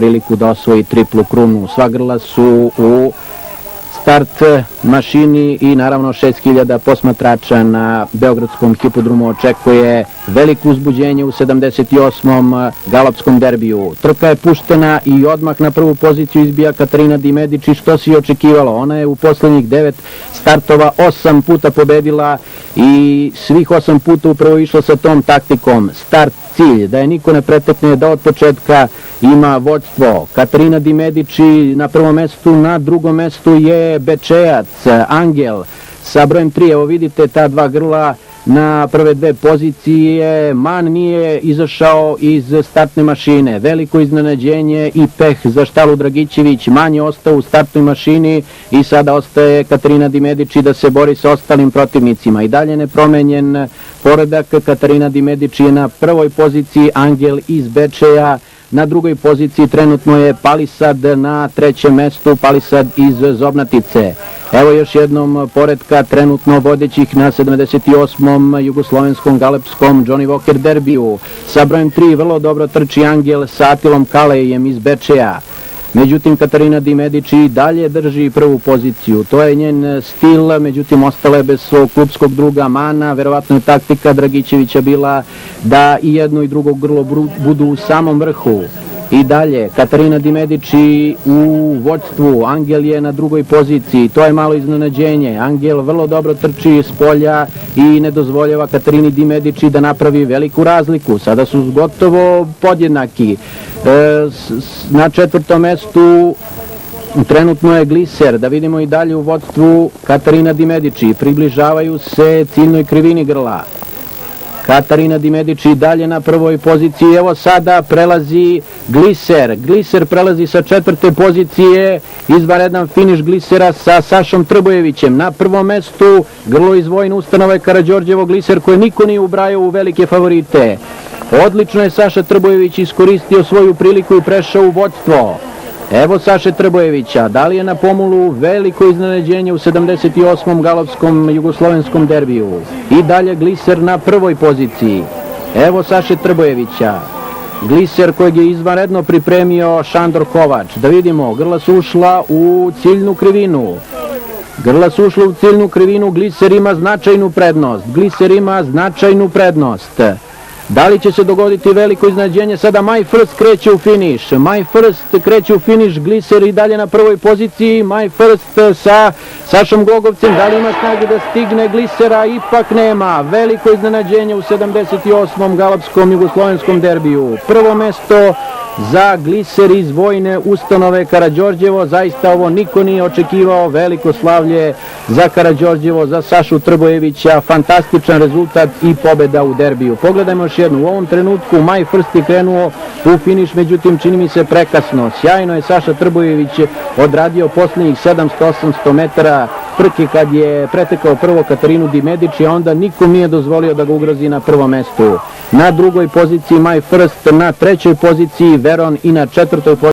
priliku da osvoji triplu krunu. Sva grla su u start mašini i naravno 6000 posmatrača na Beogradskom hipodromu očekuje veliko uzbuđenje u 78. galopskom derbiju. Trka je puštena i odmah na prvu poziciju izbija Katarina Di Medici, što se i očekivalo. Ona je u poslednjih 9 startova 8 puta pobedila i svih 8 puta upravo išla sa tom taktikom. Start, cilj, da je niko ne pretekne, da od početka ima vođstvo. Katarina Di Medici na prvom mestu, na drugom mestu je Bečejac, Angel sa brojem 3. Evo vidite ta dva grla na prve dve pozicije. Man nije izašao iz startne mašine. Veliko iznenađenje i peh za štalu Dragićević. Man je ostao u startnoj mašini i sada ostaje Katarina Di Medici da se bori sa ostalim protivnicima. I dalje nepromenjen poredak. Katarina Di Medici je na prvoj poziciji, Angel iz Bečeja. Na drugoj poziciji trenutno je Palisad, na trećem mestu Palisad iz Zobnatice. Evo još jednom poretka trenutno vodećih na 78. jugoslovenskom galopskom Johnny Walker derbiju. Sa brojem 3 vrlo dobro trči Angel sa Atilom Kalejem iz Bečeja. Međutim, Katarina Di Medici dalje drži prvu poziciju. To je njen stil, međutim, ostale bez svog klupskog druga Mana. Verovatno je taktika Dragićevića bila da i jedno i drugo grlo budu u samom vrhu. I dalje, Katarina Di Medici u vođstvu, Angel je na drugoj poziciji, to je malo iznenađenje. Angel vrlo dobro trči iz polja i ne dozvoljava Katarini Di Medici da napravi veliku razliku. Sada su gotovo podjednaki. Na četvrtom mestu trenutno je Gliser, da vidimo i dalje u vođstvu Katarina Di Medici. Približavaju se ciljnoj krivini grla. Katarina Di Medici dalje na prvoj poziciji. Evo sada prelazi Gliser. Gliser prelazi sa četvrte pozicije. Izvanredan finiš Glisera sa Sašom Trbojevićem. Na prvom mestu grlo iz vojne ustanove Karađorđevo Gliser, koje niko nije ubrajao u velike favorite. Odlično je Saša Trbojević iskoristio svoju priliku i prešao u vođstvo. Evo Saše Trbojevića, da li je na pomolu veliko iznenađenje u 78. galopskom jugoslovenskom derbiju. I dalje Gliser na prvoj poziciji. Evo Saše Trbojevića. Gliser kojeg je izvanredno pripremio Šandor Kovač. Da vidimo, grla su ušla u ciljnu krivinu. Grla su ušla u ciljnu krivinu, Gliser ima značajnu prednost. Gliser ima značajnu prednost. Da li će se dogoditi veliko iznenađenje? Sada My First kreće u finiš. My First kreće u finiš, Gliser i dalje na prvoj poziciji. My First sa Sašom Glogovcem. Da li ima snage da stigne Glisera? Ipak nema. Veliko iznenađenje u 78. galopskom jugoslovenskom derbiju. Prvo mesto za Gliser iz vojne ustanove Karađorđevo. Zaista ovo niko nije očekivao. Veliko slavlje za Karađorđevo, za Sašu Trbojevića. Fantastičan rezultat i pobeda u derbiju. Pogledajmo još jednu. U ovom trenutku My First je krenuo u finiš, međutim čini mi se prekasno. Sjajno je Saša Trbojević odradio posljednjih 700-800 metara trke kad je pretekao prvo Katarinu Di Medici, a onda nikom nije dozvolio da ga ugrozi na prvom mestu. Na drugoj poziciji My First, na trećoj poziciji Veron i na četvrtoj poziciji